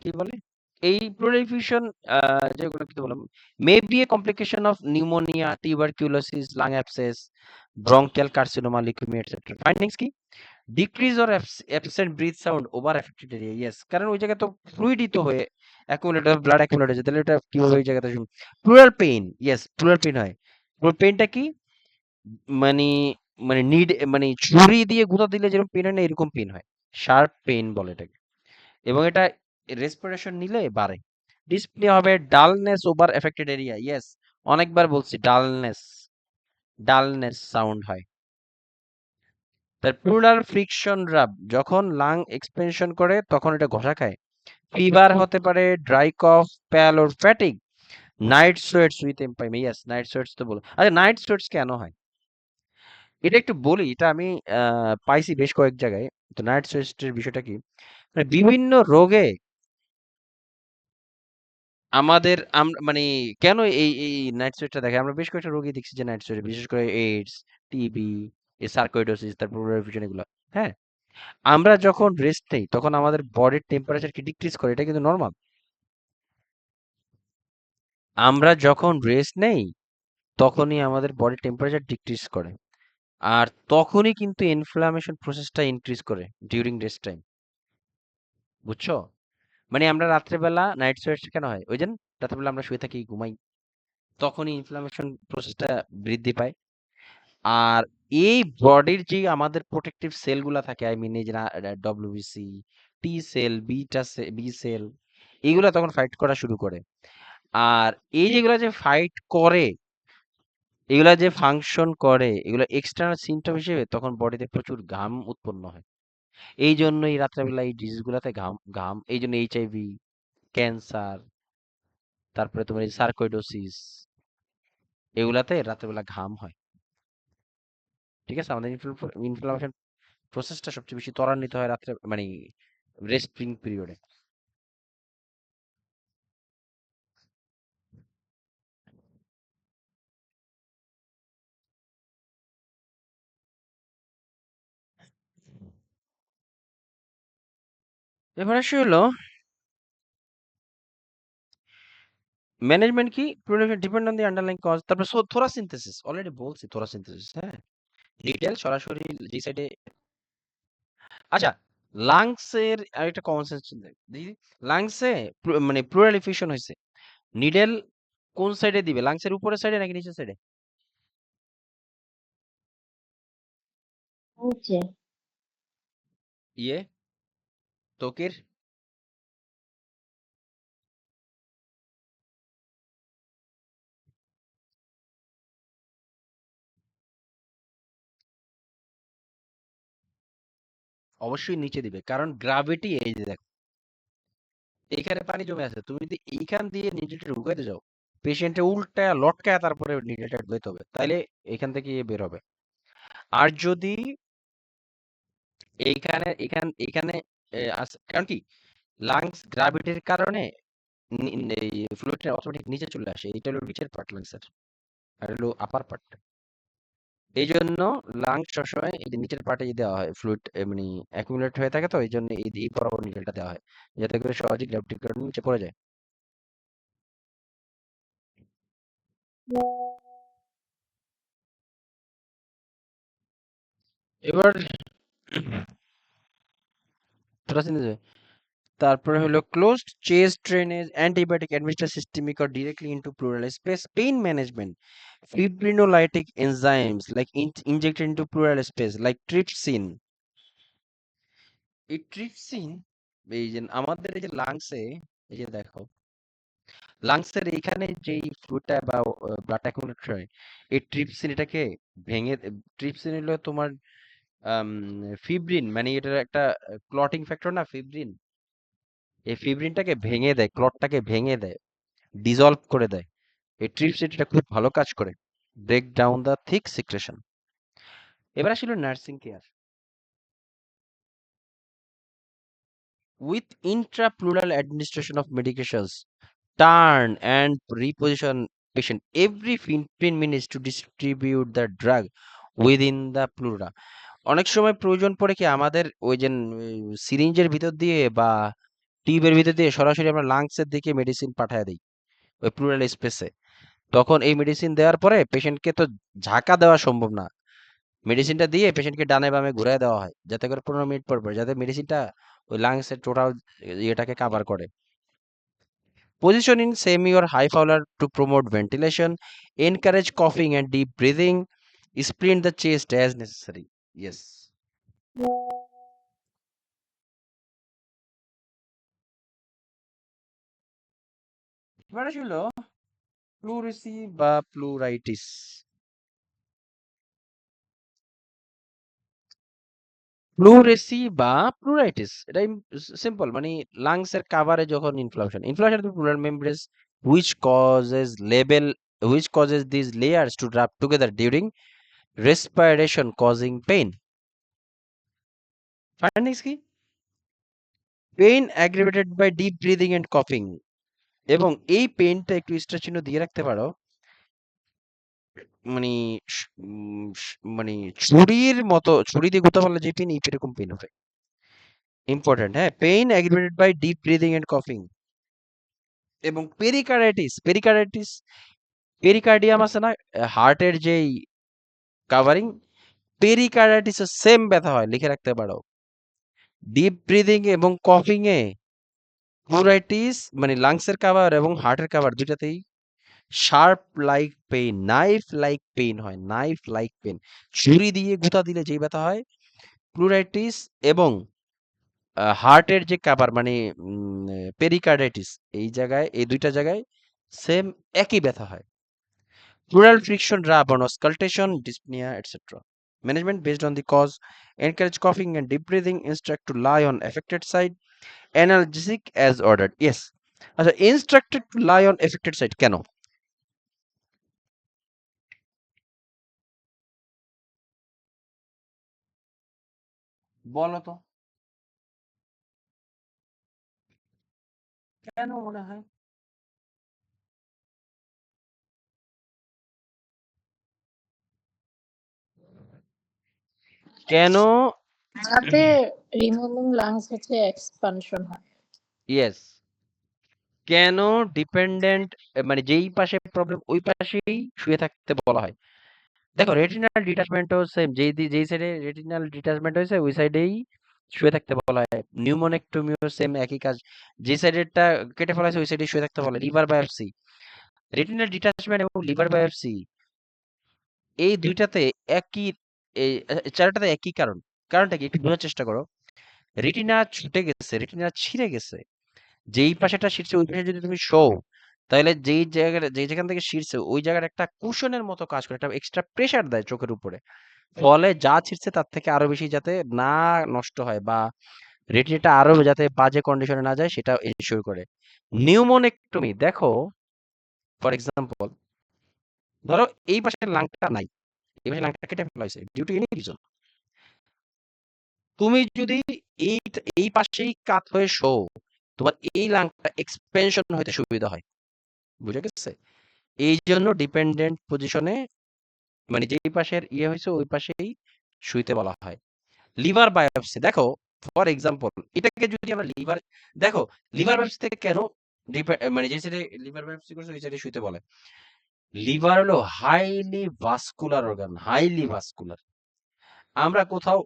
কি বলে এই প্রলিফিউশন, যেগুলো কি বললাম, may be a complication of pneumonia, tuberculosis, lung abscess, bronchial carcinoma, leukaemia etcetera. Findings কি? Decrease or absent breath sound over affected area. Yes, কারণ ওই জায়গায় তো ফ্লুইডই তো হয়ে অ্যাকুমুলেট, ব্লাড অ্যাকুমুলেট হয়েছে, তাহলে এটা কিভাবে ওই জায়গাতে শুন। Plural pain, yes plural pain হয়। প্লুরাল পেইনটা কি মানে, মানে নিড, মানে ছুরি দিয়ে গুঁতো দিলে যেরকম পেন হয় না, এরকম পেন হয়, শার্প পেইন বলে এটাকে। এবং এটা রেসপিরেশন নিলে বাড়ে। ডিসপ্লে হবে dullness over affected area. Yes, অনেকবার বলছি ডালনেস, ডালনেস সাউন্ড হয়। তার প্লুরাল ফ্রিকশন রাব, যখন লাং এক্সপেনশন করে তখন এটা ঘষা খায়। ফিভার হতে পারে, dry cough, Pal or fatigue, night sweats with empyema. Yes, night sweats তো বলো। আচ্ছা, নাইট সোয়েটস কেন হয় এটা একটু বলি, এটা আমি পাইছি বেশ কয়েক জায়গায়। তো নাইট সোয়েটস এর বিষয়টা কি, মানে বিভিন্ন রোগে আমাদের মানে কেন এই এই নাইট সোয়েটটা দেখে, আমরা বেশ কয়েকটা রোগী দেখছি যে নাইট সোয়েট, বিশেষ করে এইডস, টিবি, এই সার্কোইডোসিস, তারপর রিফিউশন, এগুলো, হ্যাঁ। আমরা যখন রেস্ট নেই তখন আমাদের বডির টেম্পারেচার কি ডিক্রিজ করে, এটা কিন্তু নর্মাল। আমরা যখন রেস্ট নেই তখনই আমাদের বডির টেম্পারেচার ডিক্রিজ করে, আর তখনই কিন্তু ইনফ্লামেশন প্রসেসটা ইনক্রিজ করে ডিউরিং রেস্ট টাইম। বুঝছো? মানে আমরা রাত্রেবেলা নাইট সোয়েটস কেন হয়, ওই যে রাত্রেবেলা আমরা শুয়ে থাকি, ঘুমাই, তখনই ইনফ্লামেশন প্রসেসটা বৃদ্ধি পায়। আর এই বডির যে আমাদের প্রোটেক্টিভ সেলগুলা থাকে, আই মিন এই যে WBC, T cell, B cell, এগুলা তখন ফাইট করা শুরু করে। আর এই যেগুলা যে ফাইট করে, এগুলা যে ফাংশন করে, এগুলো এক্সটার্নাল সিমটম হিসেবে তখন বডিতে প্রচুর ঘাম উৎপন্ন হয়। এই জন্যই রাত্রেবেলা এই ডিজিজ গুলাতে ঘাম ঘাম, এই জন্য এইচআইভি, ক্যান্সার, তারপরে তোমার এই সার্কোইডোসিস, এগুলাতে রাত্রেবেলা ঘাম হয়। ঠিক আছে, আমাদের ইনফ্লামেশন প্রসেসটা সবচেয়ে বেশি ত্বরান্বিত হয় রাত্রে, মানে রেস্টিং পিরিয়ডে। এবার আসি হলো ম্যানেজমেন্ট কি, depend on the underlying cause. তারপরে থোরাসিনথেসিস, অলরেডি বলছি থোরাসিনথেসিস, হ্যাঁ। ডিটেল সরাসরি যে সাইডে, আচ্ছা, লাংসের আরেকটা কমন সেন্স দেখি, লাংসে মানে প্লুরাল এফিউশন হয়েছে, নিডেল কোন সাইডে দিবে, লাংসের উপরের সাইডে নাকি নিচের সাইডে? নিচে। ইয়ে ত্বকের, অবশ্যই নিচে দিবে, কারণ গ্রাভিটি, এই যে দেখো এইখানে পানি জমে আছে, তুমি যদি এইখান দিয়ে নিডেলটা ঢুকাইতে যাও, পেশেন্টে উল্টায় লটকায় তারপরে নিডেলটা ঢুকাইতে হবে, তাইলে এখান থেকে ইয়ে বের হবে। আর যদি এইখানে এখানে কারণ কি, লাংস গ্রাভিটির কারণে এই ফ্লুইডটা অটোমেটিক নিচে চলে আসে, এটা হলো নিচের পার্ট লাংসের, আর হলো আপার পার্ট। এই জন্য লাংস সবসময় এই যে নিচের পার্টে দেওয়া হয় ফ্লুইড, মানে অ্যাকুমুলেট হয়ে থাকে, তো এই জন্য এই বরাবর নিডেলটা দেওয়া হয়, যাতে করে সহজে গ্র্যাভিটির কারণে নিচে পড়ে যায়। এবার তোরা চিন্তা করো। তারপরে হলো closed chest drainage, antibiotic administration systemic or directly into plural space, pain management, fibrinolytic enzymes like injected into pleural space like trypsin। এই ট্রিপসিন, এই যে আমাদের এই যে লাংসে, এই যে দেখো লাংসের এইখানে যেই ফ্লুইডটা বা ব্লাড অ্যাকুমুলেট হয়, এই ট্রিপসিন এটাকে ভেঙে, ট্রিপসিন হলো তোমার ফিব্রিন, মানে এটার একটা ক্লটিং ফ্যাক্টর না ফিব্রিন, এই ফিব্রিনটাকে ভেঙে দেয়, ক্লটটাকে ভেঙে দেয়, ডিজলভ করে দেয়। এই ট্রিপসিন এটা খুব ভালো কাজ করে, break down the thick secretion. এবার আসলে nursing care with intrapleural administration of medications, turn and reposition patient every 15 minutes to distribute the drug within the pleura। অনেক সময় প্রয়োজন পড়ে কি আমাদের ওই যে সিরিঞ্জের ভিতর দিয়ে বা টিউবের ভিতর দিয়ে সরাসরি আমরা লাংসের দিকে মেডিসিন পাঠায় দিই ওই প্লুরাল স্পেসে, তখন এই মেডিসিন দেওয়ার পরে পেশেন্টকে তো ঝাঁকা দেওয়া সম্ভব না, মেডিসিনটা দিয়ে পেশেন্টকে ডানে বামে ঘুরে দেওয়া হয়, যাতে করে 15 মিনিট পর পর যাতে মেডিসিনটা ওই লাংসের টোটাল ইয়েটাকে কাভার করে। Position in semi or high fowler to promote ventilation, encourage coughing and deep breathing, splint the chest as necessary. Yes. এবার আসলো প্লুরেসি বা প্লুরাইটিস। প্লুরেসি বা প্লুরাইটিস, এটা সিম্পল, মানে লাংসের কাভারে যখন inflammation, inflammation of pleural membranes which causes label which causes these layers to rub together during respiration causing pain। Findings কি, pain aggravated by deep breathing and coughing, এবং এই পেইনটা একটু স্টার চিহ্ন দিয়ে রাখতে পারো, মানে মানে ছুরির মতো, ছুরি দিয়ে গুঁতা মারলে যে পেইন, এরকম পেইন হবে। ইম্পর্টেন্ট, হ্যাঁ, pain aggravated by deep breathing and কফিং। এবং পেরিকার্ডাইটিস, পেরিকার্ডিয়াম আছে না হার্টের যেই কাভারিং, পেরিকার্ডাইটিসের সেম ব্যথা হয়, লিখে রাখতে পারো। ডিপ ব্রিদিং এবং কফিং এ প্লুরাইটিস, মানে লাংসের কাভার এবং হার্টের কাভার দুইটাতেই sharp like pain, knife like pain হয়, নাইফ লাইক পেইন, ছুরি দিয়ে গুঁতা দিলে যেই ব্যথা হয়, প্লুরাইটিস এবং হার্টের যে কাভার মানে পেরিকার্ডাইটিস, এই জায়গায়, এই দুইটা জায়গায় সেম একই ব্যথা হয়। Pleural friction rub on auscultation, dyspnea, etc. Management based on the cause, encourage coughing and deep breathing, instruct to lie on affected side, analgesic as ordered. Yes, আচ্ছা, instructed to lie on affected site কেন? বলো তো, কেন মনে হয়? কেন? যাতে removing lungs হচ্ছে এক্সপানশন হয়। ইয়েস। কেন ডিপেন্ডেন্ট, মানে যেই পাশে প্রবলেম ওই পাশেই শুয়ে থাকতে বলা হয়? দেখো, রেটিনাল ডিটাচমেন্টও সেম, যেই সাইডে রেটিনাল ডিটাচমেন্ট হয়েছে ওই সাইডেই শুয়ে থাকতে বলা হয়। নিউমোনেক্টমিও সেম, একই কাজ। যে সাইডেরটা কেটে ফেলা হয়েছে ওই সাইডে শুয়ে থাকতে বলে। লিভার বায়োপসি, রেটিনাল ডিটাচমেন্ট এবং লিভার বায়োপসি এই দুইটাতে একই, এই চারটাতে একই কারণ। কারণটা কি একটু বোঝার চেষ্টা করো। রেটিনা ছুটে গেছে, রেটিনা ছিঁড়ে গেছে, যেই পাশেটা ছিঁড়ছে ওই পাশে যদি তুমি শো, তাহলে যেই যেখান থেকে ছিঁড়ছে ওই জায়গার একটা কুশনের মতো কাজ করে, একটা এক্সট্রা প্রেসার দেয় চোখের উপরে। ফলে যা ছিঁড়ছে তার থেকে আরো বেশি যাতে না নষ্ট হয় বা রেটিনাটা আরো যাতে বাজে কন্ডিশনে না যায় সেটা এনশিওর করে। নিউমোনেক্টমি দেখো, ফর এক্সাম্পল, ধরো এই পাশের লাংটা নাই, এই পাশের লাংটা কেটে ফেলা হয়েছে ডিউ টু এনি রিজন। তুমি যদি এই এই পাশেই কাত হয়ে শো, তোমার এই লাংটা এক্সপেনশন হইতে সুবিধা হয়। বুঝে গেছে? এই জন্য ডিপেন্ডেন্ট পজিশনে, মানে যেই পাশের ইয়ে হয়েছে ওই পাশেই শুইতে বলা হয়। লিভার বায়োপসি দেখো, ফর এক্সাম্পল, এটাকে যদি আমরা লিভার, দেখো লিভার বায়োপসি থেকে কেন মানে যে সাইডে লিভার বায়োপসি করছে ওই সাইডে শুইতে বলে। লিভার হলো highly vascular organ, highly vascular. আমরা কোথাও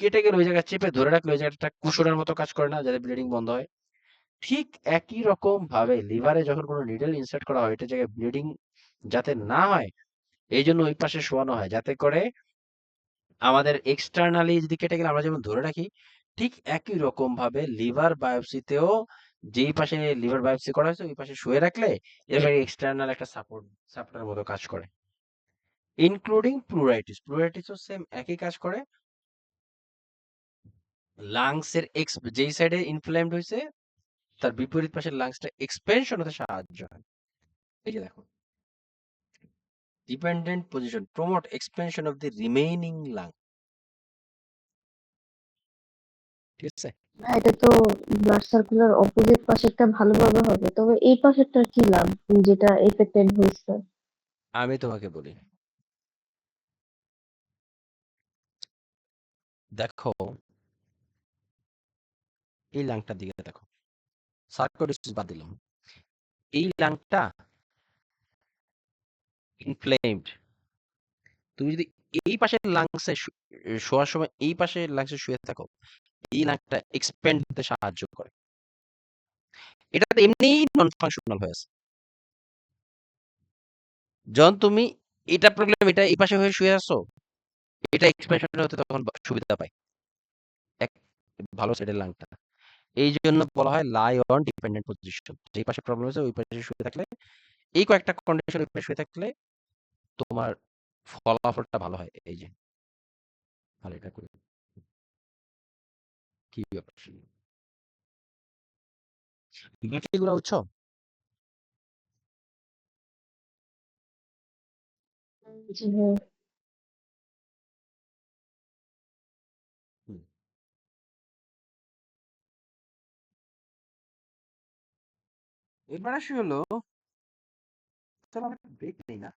কেটে গেলে ওই জায়গায় চেপে ধরে রাখলে ওই জায়গাটা কুশনের মতো কাজ করে না, যাতে ব্লিডিং বন্ধ হয়। ঠিক একই রকম ভাবে লিভারে যখন কোনো নিডল ইনসার্ট করা হয় এটা জায়গায় ব্লিডিং যাতে না হয় এই জন্য ওই পাশে শোয়ানো হয়, যাতে করে আমাদের এক্সটার্নালি যদি কেটে গেলে আমরা যেমন ধরে রাখি, ঠিক একই রকম ভাবে লিভার বায়োপসিতেও যেই পাশে লিভার বায়োপসি করা হয়েছে ওই পাশে শুয়ে রাখলে এবার এক্সটার্নাল একটা সাপোর্টের মতো কাজ করে। ইনক্লুডিং প্লুরাইটিস, প্লুরাইটিসও সেম একই কাজ করে। লাংসের যেই সাইডে ইনফ্লেমড হয়েছে তার বিপরীত পাশের লাংসটা এক্সপেনশন হতে সাহায্য হয়। এই যে দেখো, dependent position promote expansion of the remaining lung. ঠিক আছে? এটা তো ব্লাড সার্কুলার অপোজিট পাশেরটা ভালোভাবে হবে, তবে এই পাশেরটা কি লাভ যেটা এফেক্টেড হয়েছে? আমি তোমাকে বলি, দেখো এই লাংটার দিকে দেখো, সার্কোডিসিস বাদ দিলাম, এই লাংটা ইনফ্লেমড। তুমি যদি এই পাশের লাংসে শোয়ার সময় এই পাশের লাংসে শুয়ে থাকো, এই লাংটা এক্সপ্যান্ড হতে সাহায্য করে। এটা তো এমনিই নন ফাংশনাল হয়ে আছে। যখন তুমি এটা প্রবলেম, এটা এই পাশে হয়ে শুয়ে আছো, এটা এক্সপ্যানশন হতে তখন সুবিধা পায় এক ভালো সাইডের লাংটা। এই জন্য বলা হয় লাই অন ডিপেন্ডেন্ট পজিশন। যেই পাশে প্রবলেম হয়েছে ওই পাশে শুয়ে থাকলে, এই কয়েকটা কন্ডিশন ওই পাশে শুয়ে থাকলে তোমার ফলাফলটা ভালো হয়। এই যে ভালো, এটা করে কি ব্যাপার, বাকিগুলো বুঝছো? জি হ্যাঁ। হুম। এবার আসি হলো, চলো আমরা ব্রেক নেই না?